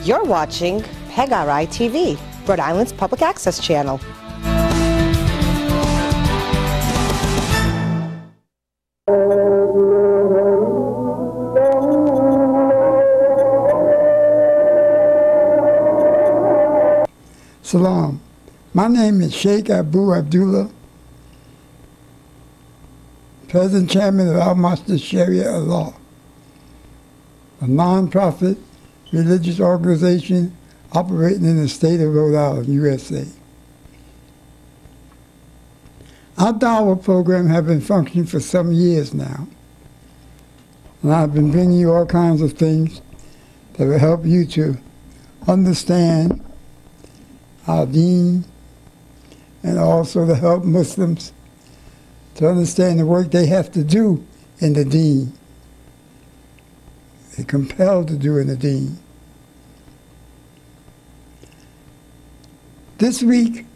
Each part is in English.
You're watching PEGRI TV, Rhode Island's public access channel. Salam. My name is Sheikh Abu Abdullah, President Chairman of Al-Masjid Sharia Allah, a non-profit religious organization operating in the state of Rhode Island, USA. Our Dawah program has been functioning for some years now, and I've been bringing you all kinds of things that will help you to understand our deen, and also to help Muslims to understand the work they have to do in the deen. They're compelled to do in the deen. This week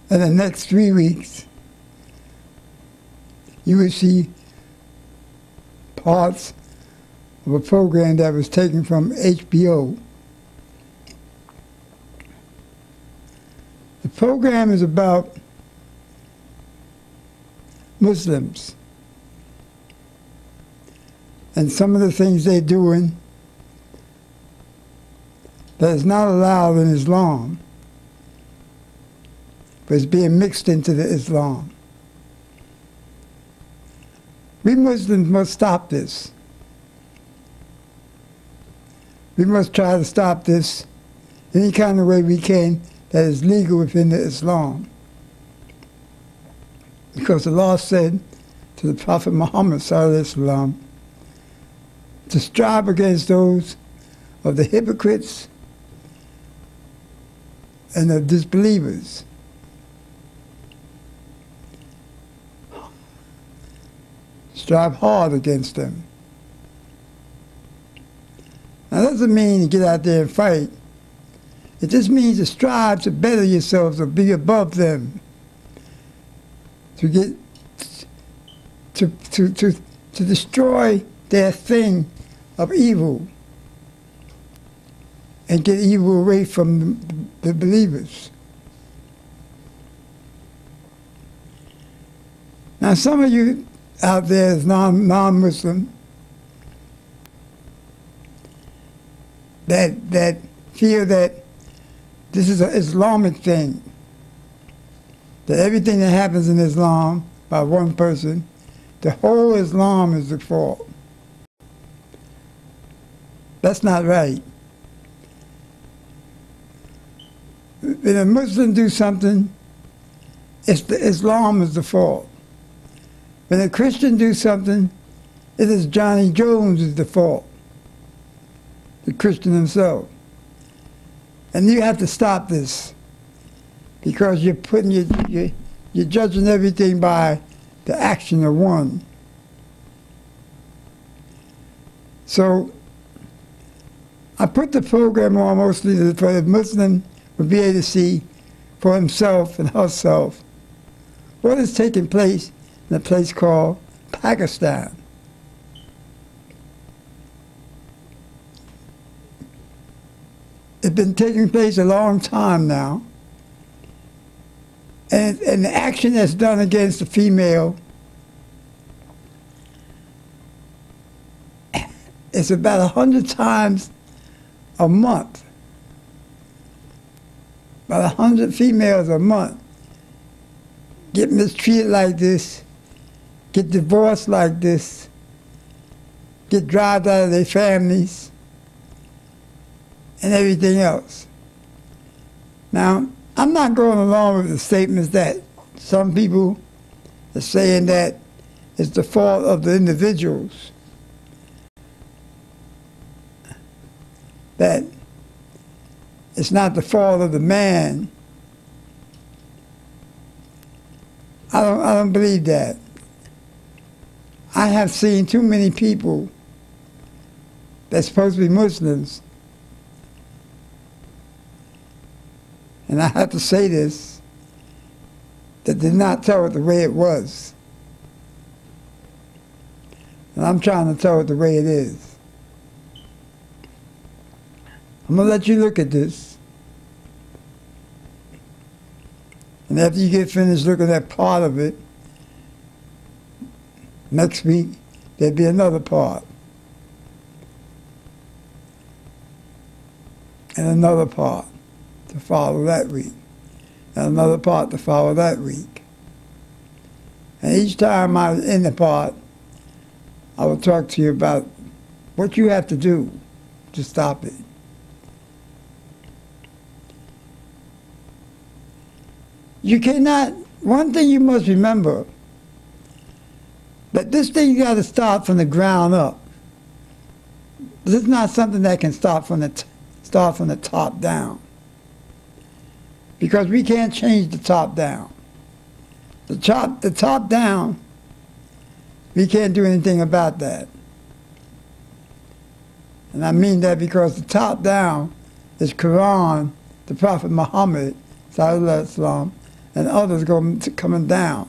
and the next 3 weeks, you will see parts of a program that was taken from HBO. The program is about Muslims and some of the things they're doing that is not allowed in Islam, but is being mixed into the Islam. We Muslims must stop this. We must try to stop this any kind of way we can that is legal within the Islam. Because Allah said to the Prophet Muhammad ﷺ to strive against those of the hypocrites and the disbelievers. Strive hard against them. Now that doesn't mean to get out there and fight. It just means to strive to better yourselves or be above them. To get to destroy their thing of evil and get evil away from the believers. Now some of you out there is non-Muslim that feel that this is an Islamic thing, that everything that happens in Islam by one person, the whole Islam is the fault. That's not right. When a Muslim do something, Islam is the fault. When a Christian do something, it is Johnny Jones is the fault, the Christian himself. And you have to stop this, because you're putting you're judging everything by the action of one. So I put the program on mostly for the Muslim to be able to see for himself and herself what is taking place in a place called Pakistan. It's been taking place a long time now. And the action that's done against the female is about 100 times a month. About 100 females a month get mistreated like this, get divorced like this, get driven out of their families, and everything else. Now, I'm not going along with the statements that some people are saying that it's the fault of the individuals, that it's not the fault of the man. I don't believe that. I have seen too many people that's supposed to be Muslims, and I have to say this, that did not tell it the way it was. And I'm trying to tell it the way it is. I'm going to let you look at this. And after you get finished looking at part of it, next week, there'll be another part. And another part to follow that week. And another part to follow that week. And each time I was in the part, I will talk to you about what you have to do to stop it. You cannot, one thing you must remember, that this thing got to start from the ground up. This is not something that can start from the top down. Because we can't change the top down. The top down, we can't do anything about that. And I mean that because the top down is Quran, the Prophet Muhammad, Sallallahu Alaihi Wasallam, and others coming down.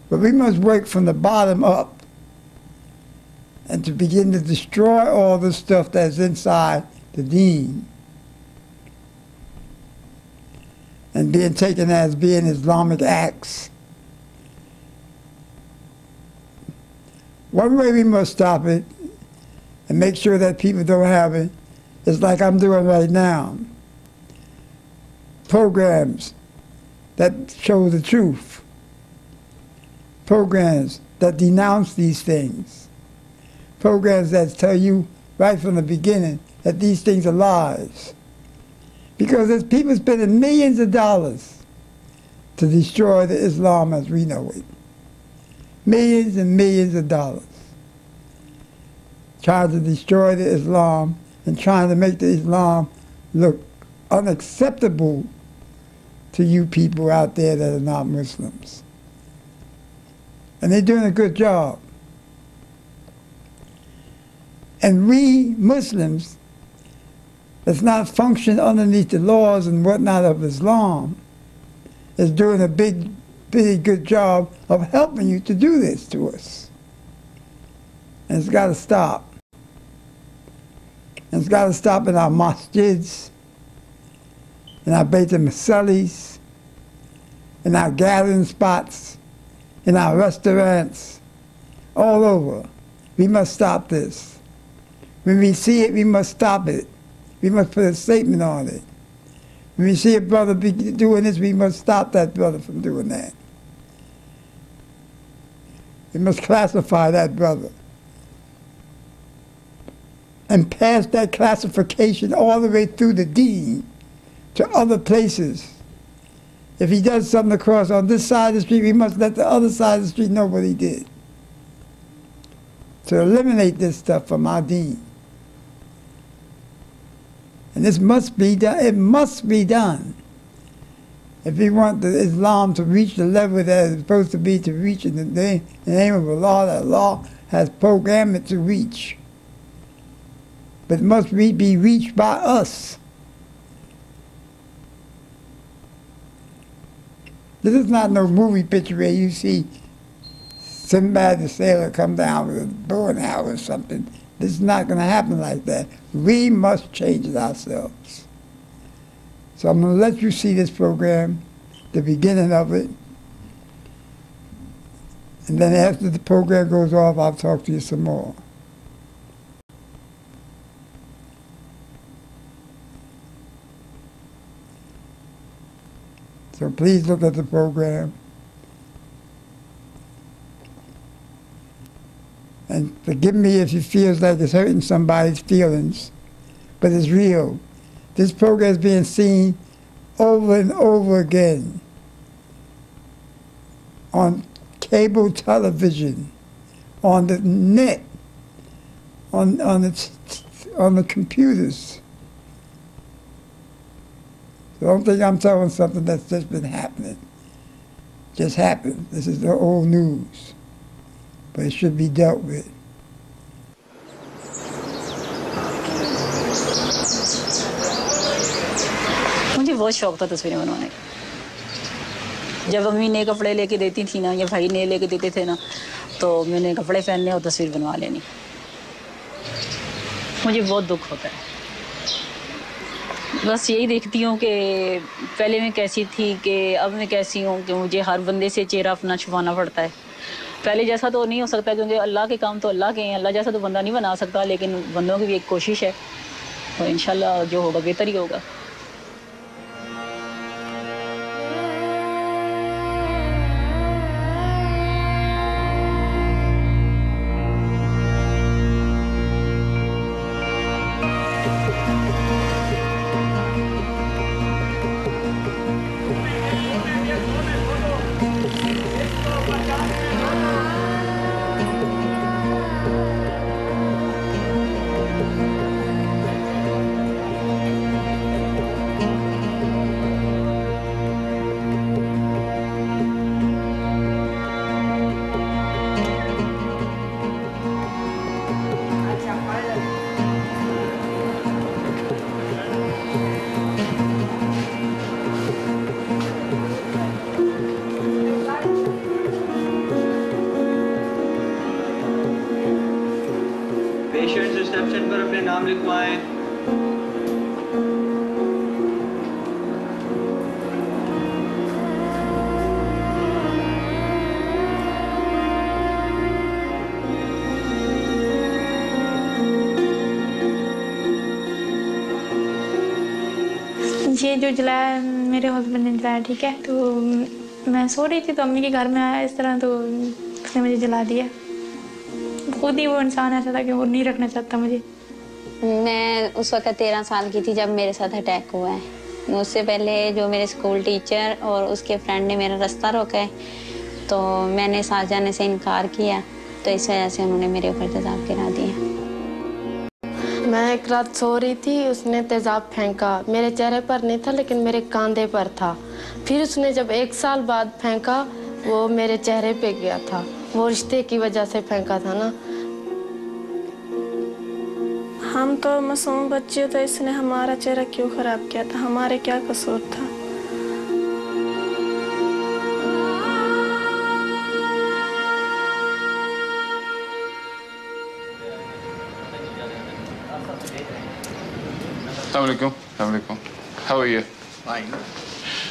But we must work from the bottom up and to begin to destroy all the stuff that's inside the deen and being taken as being Islamic acts. One way we must stop it and make sure that people don't have it is like I'm doing right now. Programs that show the truth. Programs that denounce these things. Programs that tell you right from the beginning that these things are lies. Because there's people spending millions of dollars to destroy the Islam as we know it. Millions and millions of dollars. Trying to destroy the Islam and trying to make the Islam look unacceptable to you people out there that are not Muslims. And they're doing a good job. And we Muslims, that's not function underneath the laws and whatnot of Islam, is doing a big good job of helping you to do this to us. And it's got to stop. And it's got to stop in our masjids, in our Beit al-Masalis, in our gathering spots, in our restaurants, all over. We must stop this. When we see it, we must stop it. We must put a statement on it. When we see a brother doing this, we must stop that brother from doing that. We must classify that brother and pass that classification all the way through the deen to other places. If he does something across on this side of the street, we must let the other side of the street know what he did. To eliminate this stuff from our deen. And this must be done. It must be done. If we want the Islam to reach the level that it's supposed to be to reach in the name of Allah, that Allah has programmed it to reach. But it must be reached by us. This is not no movie picture where you see somebody, the sailor, come down with a bow and arrow or something. This is not going to happen like that. We must change it ourselves. So I'm going to let you see this program, the beginning of it. And then after the program goes off, I'll talk to you some more. So please look at the program. And forgive me if it feels like it's hurting somebody's feelings, but it's real. This program is being seen over and over again on cable television, on the net, on the computers. So don't think I'm telling something that's just been happening. Just happened. This is the old news. But it should be dealt with. मुझे बहुत शौक था तस्वीरें बनवाने का। जब अम्मी नए कपड़े लेके देती थी ना या भाई नए लेके देते थे ना तो मैंने कपड़े पहनने और तस्वीर बनवा लेनी। मुझे बहुत दुख होता है बस यही देखती हूँ कि पहले मैं कैसी थी कि अब मैं कैसी हूँ कि मुझे हर बंदे से चेहरा अपना छुपाना पड़ता है। पहले जैसा तो नहीं हो सकता क्योंकि अल्लाह के काम तो अल्लाह के हैं, अल्लाह जैसा तो बंदा नहीं बना सकता, लेकिन बंदों की भी एक कोशिश है, तो इंशाल्लाह जो होगा बेहतर ही होगा। पेशेंट्स रिसेप्शन पर अपने नाम लिखवाएं। ये जो जलाया मेरे हस्बैंड ने जलाया, ठीक है। तो मैं सो रही थी तो अम्मी के घर में आया इस तरह, तो उसने मुझे जला दिया। खुद ही वो इंसान ऐसा था कि वो नहीं रखना चाहता मुझे। मैं उस वक्त 13 साल की थी जब मेरे साथ अटैक हुआ है। उससे पहले जो मेरे स्कूल टीचर और उसके फ्रेंड ने मेरा रास्ता रोका है, तो मैंने साथ जाने से इनकार किया, तो इस वजह से उन्होंने मेरे ऊपर तेजाब गिरा दिया। मैं एक रात सो रही थी, उसने तेजाब फेंका। मेरे चेहरे पर नहीं था लेकिन मेरे कंधे पर था। फिर उसने जब 1 साल बाद फेंका, वो मेरे चेहरे पे गया था। वो रिश्ते की वजह से फेंका था ना। हम तो मासूम बच्चे, तो इसने हमारा चेहरा क्यों खराब किया था? हमारे क्या कसूर था? Assalamualaikum. How are you? Fine.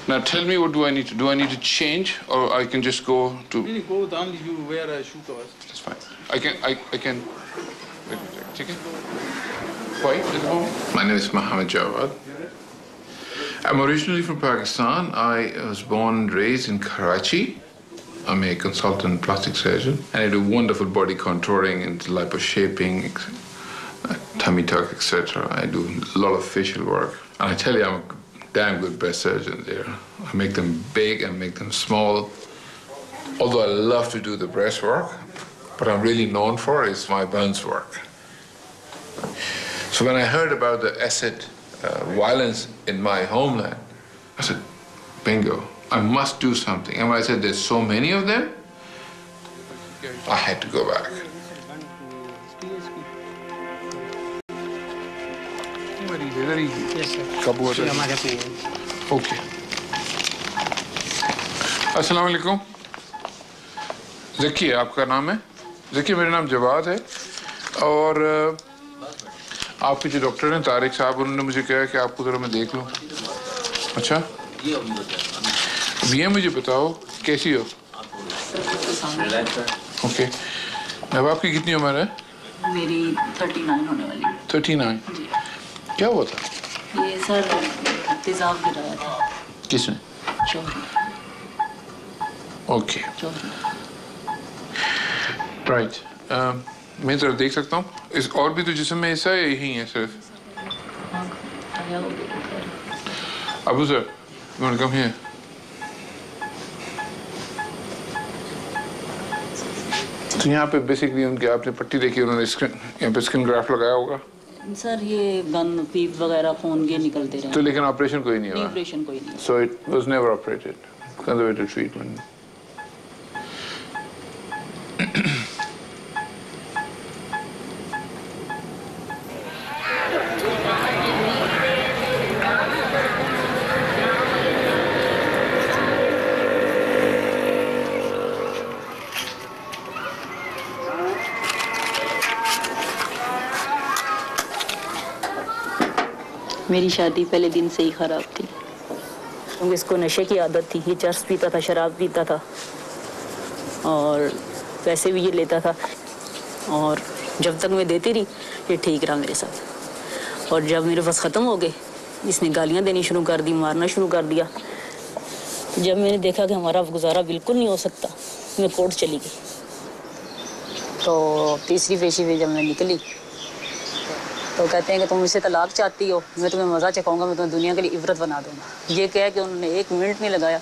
Now tell me, what do I need to do? I need to change, or I can just go to? Really go down. You wear a shoe covers. That's fine. I can. Take it. Why? My name is Mohammed Jawad. I'm originally from Pakistan. I was born and raised in Karachi. I'm a consultant plastic surgeon, and I do wonderful body contouring and liposhaping, tummy tuck, etc. I do a lot of facial work. And I tell you, I'm a damn good breast surgeon there. I make them big and make them small. Although I love to do the breast work, what I'm really known for is my buns work. So when I heard about the acid violence in my homeland, I said, bingo, I must do something. And when I said there's so many of them, I had to go back. Yes, sir. Okay. अस्सलाम वालेकुम। ज़की आपका नाम है? ज़की, मेरा नाम जवाद है, और आपके जो डॉक्टर हैं तारिक साहब, उन्होंने मुझे कहा कि आपको ज़रा मैं देख लूँ। अच्छा, ये मुझे बताओ कैसी हो? ओके। अब आपकी कितनी उम्र है? मेरी 39 होने वाली है। 39। क्या हुआ था? ये सर तेजाब गिराया था। किसने? शौहर। Okay, right. मैं ज़रा देख सकता हूँ? इस और भी तो जिस्म में हिस्सा है, यही है सिर्फ? Abu sir, you want to come here? तो यहाँ पे बेसिकली उनके आपने पट्टी देखी, उन्होंने यहाँ पे स्किन ग्राफ्ट लगाया होगा। सर ये गन पीप वगैरह खून के निकलते रहे। तो लेकिन ऑपरेशन कोई नहीं हुआ? ऑपरेशन कोई नहीं। So it was never operated. Conservative treatment. मेरी शादी पहले दिन से ही ख़राब थी, क्योंकि इसको नशे की आदत थी। ये चर्स पीता था, शराब पीता था और पैसे भी ये लेता था। और जब तक मैं देती रही ये ठीक रहा मेरे साथ। और जब मेरे पास ख़त्म हो गए, इसने गालियाँ देनी शुरू कर दी, मारना शुरू कर दिया। जब मैंने देखा कि हमारा गुजारा बिल्कुल नहीं हो सकता, मैं कोर्ट चली गई। तो तीसरी पेशी में जब मैं निकली तो कहते हैं कि तुम मुझसे तलाक चाहती हो, मैं तुम्हें मज़ा चखाऊंगा, मैं तुम्हें दुनिया के लिए इबरत बना दूंगा। ये कह के उन्होंने 1 मिनट नहीं लगाया,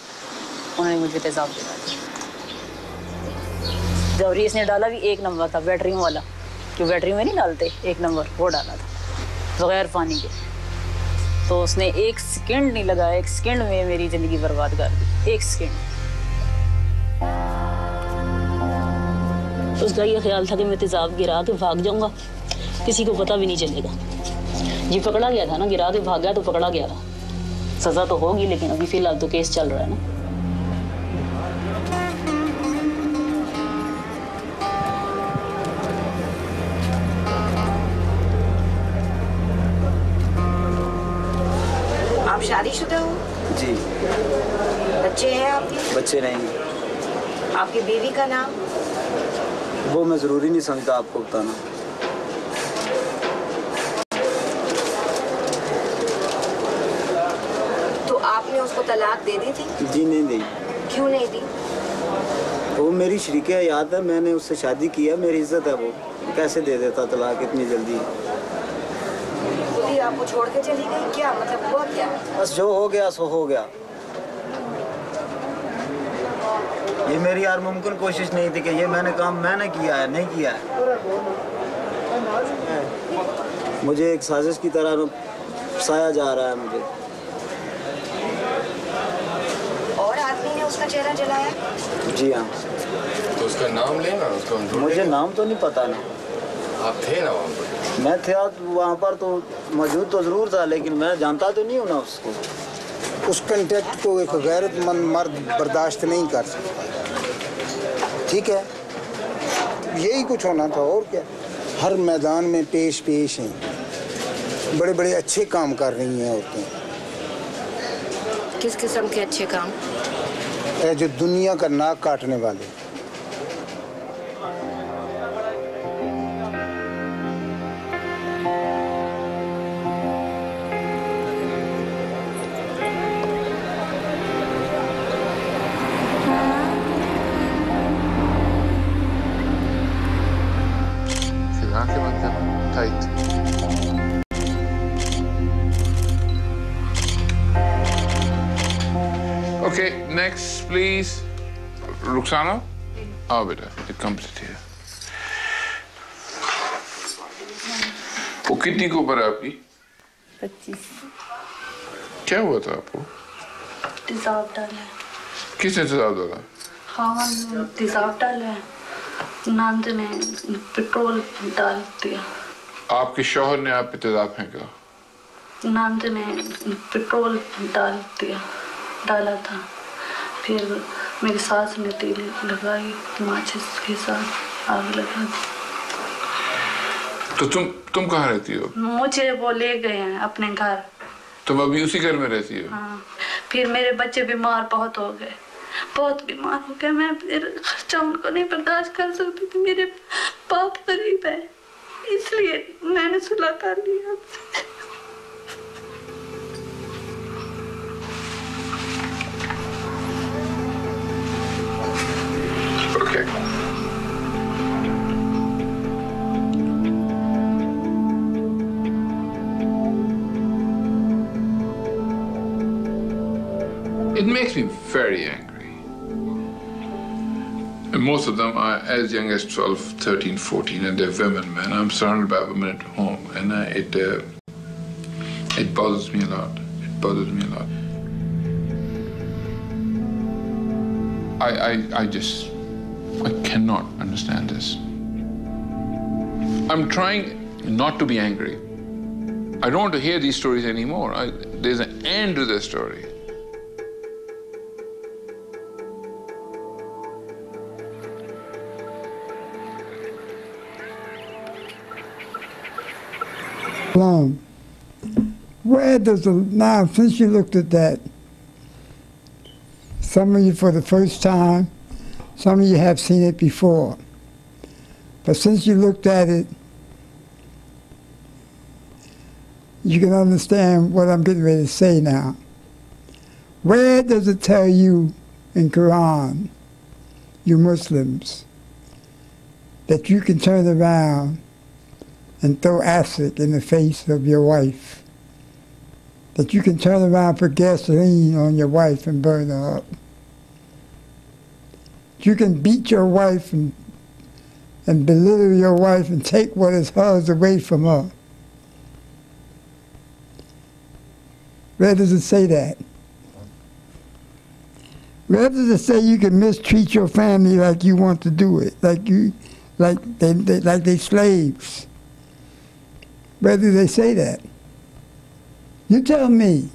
उन्होंने मुझे तेज़ाब दिला दिया। जब इसने डाला भी 1 नंबर था, बैटरियों वाला, जो बैटरी में नहीं डालते 1 नंबर, वो डाला था बगैर पानी के। तो उसने 1 सेकंड नहीं लगाया, 1 सेकंड में मेरी ज़िंदगी बर्बाद कर दी। 1 सेकंड। उसका ये ख्याल था कि मैं तेज़ाब गिरा के भाग जाऊंगा, किसी को पता भी नहीं चलेगा। ये पकड़ा गया था ना, गिरा के भाग गया तो पकड़ा गया था। सज़ा तो होगी, लेकिन अभी फ़िलहाल तो केस चल रहा है ना। आप शादीशुदा हो? जी। बच्चे हैं आपके? बच्चे नहीं। आपकी बीवी का नाम? वो मैं ज़रूरी नहीं समझता आपको बताना। तो आपने उसको तलाक दे दी थी? जी नहीं दी। क्यों नहीं दी? वो मेरी शरीक हयात है, मैंने उससे शादी की है, मेरी इज्जत है। वो कैसे दे देता तलाक इतनी जल्दी? खुद ही आपको छोड़ के चली गई? क्या मतलब हुआ क्या? बस जो हो गया सो हो गया। ये मेरी यार मुमकिन कोशिश नहीं थी कि ये मैंने किया है, नहीं किया है। मुझे एक साजिश की तरह फंसाया जा रहा है मुझे। और आदमी ने उसका चेहरा जलाया? जी हाँ। तो उसका नाम लेना, उसको मुझे नाम तो नहीं पता ना। आप थे ना वहाँ पर? मैं था वहाँ पर, तो मौजूद तो ज़रूर था, लेकिन मैं जानता तो नहीं हूँ ना उसको। उस कंटेक्ट को एक गैरतमंद मर्द बर्दाश्त नहीं कर सकता। ठीक है, यही कुछ होना था और क्या। हर मैदान में पेश हैं, बड़े बड़े अच्छे काम कर रही हैं औरतें। किस किस्म के अच्छे काम? जो दुनिया का नाक काटने वाले। Okay, next please. Ruxana? आओ बेटा, एक कंप्लीट है। वो कितनी को ऊपर है आपकी? 25। क्या हुआ था आपको? तेजाब डाला। किसने तेजाब डाला? हाँ, तेजाब डाला है। नंद ने पेट्रोल डाल दिया। आपके शौहर ने आप पे तेजाब फेंका? नंद ने पेट्रोल डाला था। फिर मेरी सास ने तेल लगाई, माचिस के साथ आग लगा दी। तो तुम कहाँ रहती हो? मुझे वो ले गए हैं अपने घर। तुम अभी उसी घर में रहती हो? हाँ। फिर मेरे बच्चे बीमार बहुत हो गए, बहुत बीमार हो गए। मैं फिर खर्चा उनको नहीं बर्दाश्त कर सकती थी। मेरे बाप गरीब है, इसलिए मैंने सुलह कर लिया। Okay. It makes me very angry. And most of them are as young as 12, 13, 14, and they're women, man. I'm surrounded by women at home, and it bothers me a lot. It bothers me a lot. I cannot understand this. I'm trying not to be angry. I don't want to hear these stories anymore. There's an end to this story. Where does the, now since you looked at that, some of you for the first time, some of you have seen it before, but since you looked at it, you can understand what I'm getting ready to say now. Where does it tell you in Quran, you Muslims, that you can turn around and throw acid in the face of your wife? That you can turn around and put gasoline on your wife and burn her up? You can beat your wife and belittle your wife and take what is hers away from her? Where does it say that? Where does it say you can mistreat your family like you want to do it, like they slaves? Where do they say that? You tell me.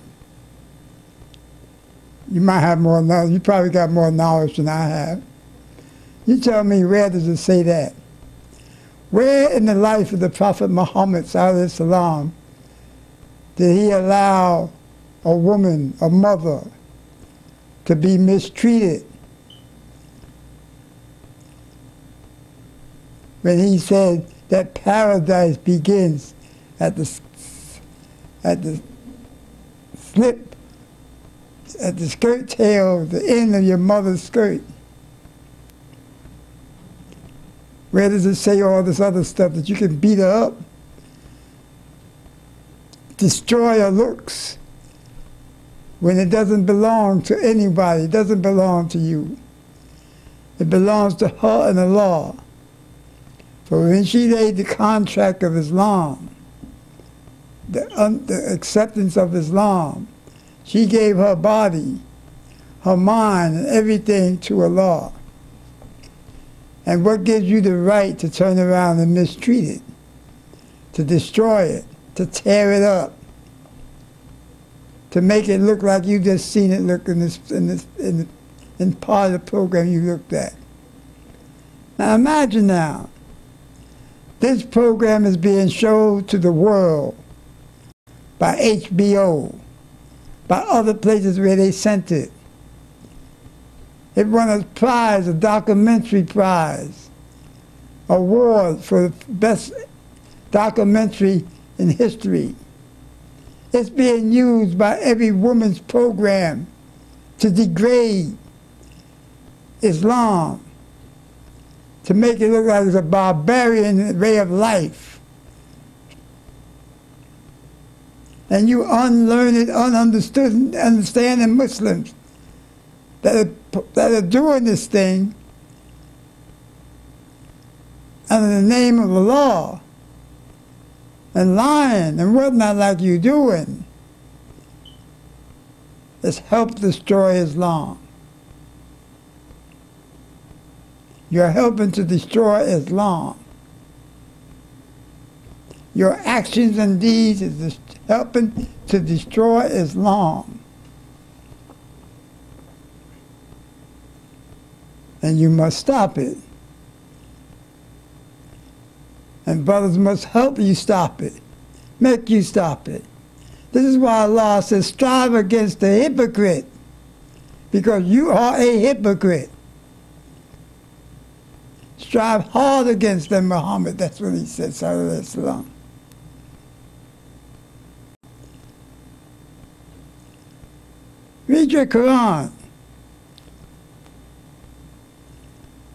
You might have more knowledge. You probably got more knowledge than I have. You tell me, where does it say that? Where in the life of the Prophet Muhammad sallallahu alaihi wasallam did he allow a woman, a mother, to be mistreated? When he said that paradise begins at the slip, at the skirt tail, the end of your mother's skirt. Where does it say all this other stuff, that you can beat her up, destroy her looks, when it doesn't belong to anybody, it doesn't belong to you. It belongs to her and Allah. For when she laid the contract of Islam, the acceptance of Islam, she gave her body, her mind, and everything to Allah. And what gives you the right to turn around and mistreat it, to destroy it, to tear it up, to make it look like you just seen it look in part of the program you looked at? Now imagine now, this program is being shown to the world by HBO, by other places where they sent it. It won a prize, a documentary prize, award for the best documentary in history. It's being used by every woman's program to degrade Islam, to make it look like it's a barbarian way of life. And you unlearned, understanding Muslims that are doing this thing under the name of Allah and lying and whatnot like you doing, has helped destroy Islam. You're helping to destroy Islam. Your actions and deeds is helping to destroy Islam. And you must stop it. And brothers must help you stop it, make you stop it. This is why Allah says, strive against the hypocrite, because you are a hypocrite. Strive hard against them, Muhammad. That's what he said, sallallahu alaihi wasallam. Read your Quran.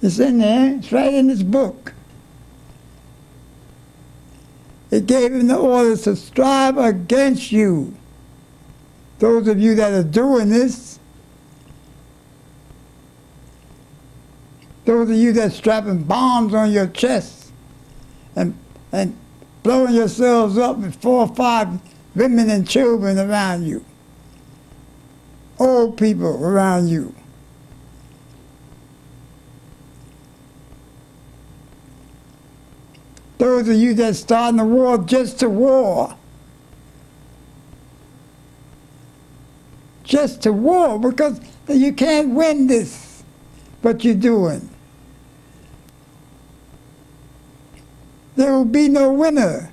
It's in there. It's right in this book. It gave him the orders to strive against you. Those of you that are doing this, those of you that are strapping bombs on your chest and blowing yourselves up with 4 or 5 women and children around you, old people around you. Those of you that starting the war just to war. Just to war, because you can't win this, but you're doing. There will be no winner.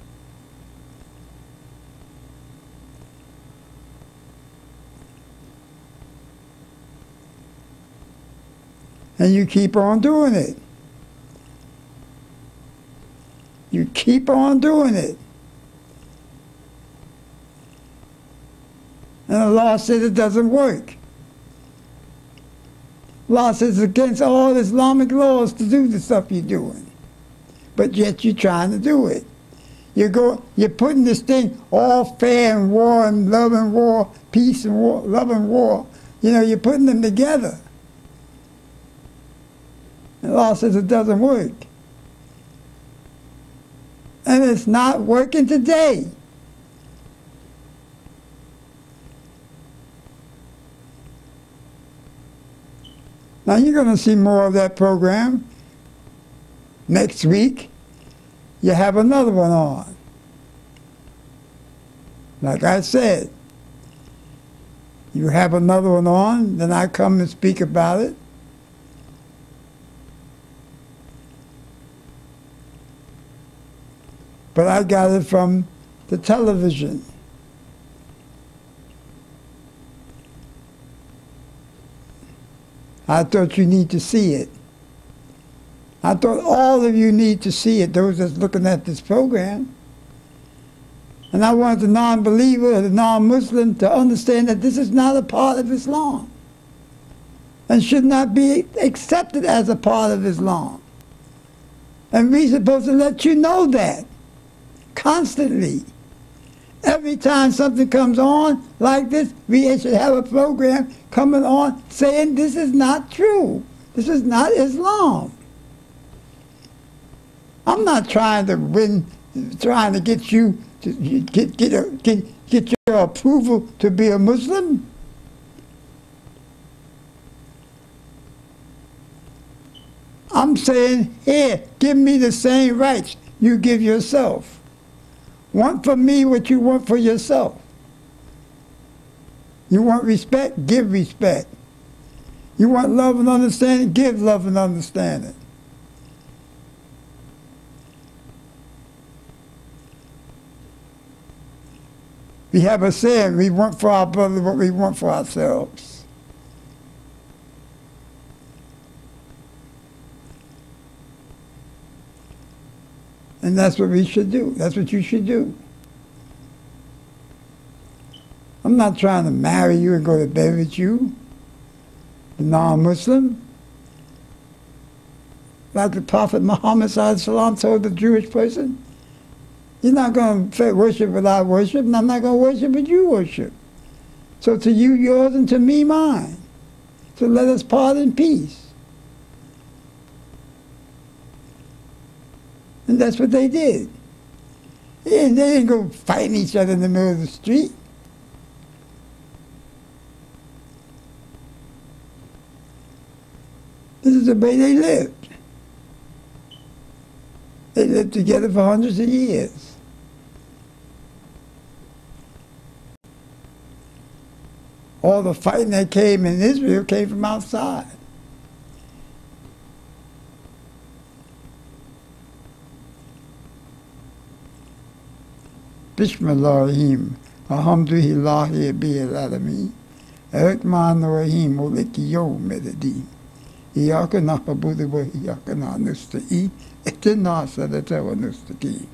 And you keep on doing it. You keep on doing it. And the law says it doesn't work. Law says it's against all Islamic laws to do the stuff you're doing. But yet you're trying to do it. You're putting this thing all fair and war and love and war, peace and war, love and war. You know, you're putting them together. And the law says it doesn't work. And it's not working today. Now you're going to see more of that program. Next week, you have another one on. Like I said, you have another one on, then I come and speak about it. But I got it from the television. I thought you need to see it. I thought all of you need to see it, those that's looking at this program. And I want the non-believer, the non-Muslim to understand that this is not a part of Islam and should not be accepted as a part of Islam. And we're supposed to let you know that constantly. Every time something comes on like this, we should have a program coming on saying this is not true. This is not Islam. I'm not trying to win, trying to get you to get your approval to be a Muslim. I'm saying, here, give me the same rights you give yourself. Want for me what you want for yourself. You want respect? Give respect. You want love and understanding? Give love and understanding. We have a saying, we want for our brother what we want for ourselves. And that's what we should do. That's what you should do. I'm not trying to marry you and go to bed with you, the non-Muslim. Like the Prophet Muhammad ﷺ told the Jewish person, you're not going to worship without worship, and I'm not going to worship what you worship. So to you, yours, and to me, mine. So let us part in peace. And that's what they did. They didn't go fighting each other in the middle of the street. This is the way they lived. They lived together for hundreds of years. All the fighting that came in Israel came from outside. Bismillahirrahmanirrahim. Alhamdulillahi Rabbil Alameen. Ar-Rahmanir-Rahim. Maliki Yawmiddin. Iyyaka na'budu wa iyyaka nasta'in. Ihdina as-sirata al-mustaqim.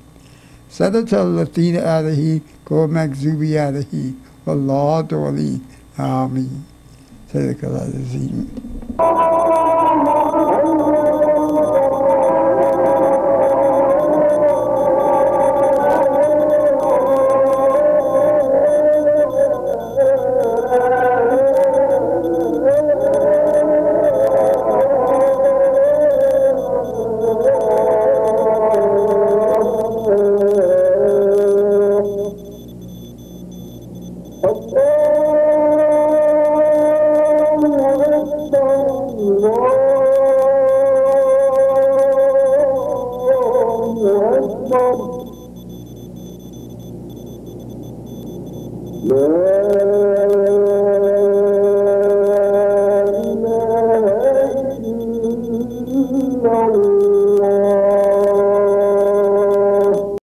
Siratal ladzina an'amta ghayril maghdubi alayhim waladdallin. Ameen. Sadaqallahul Azim. No.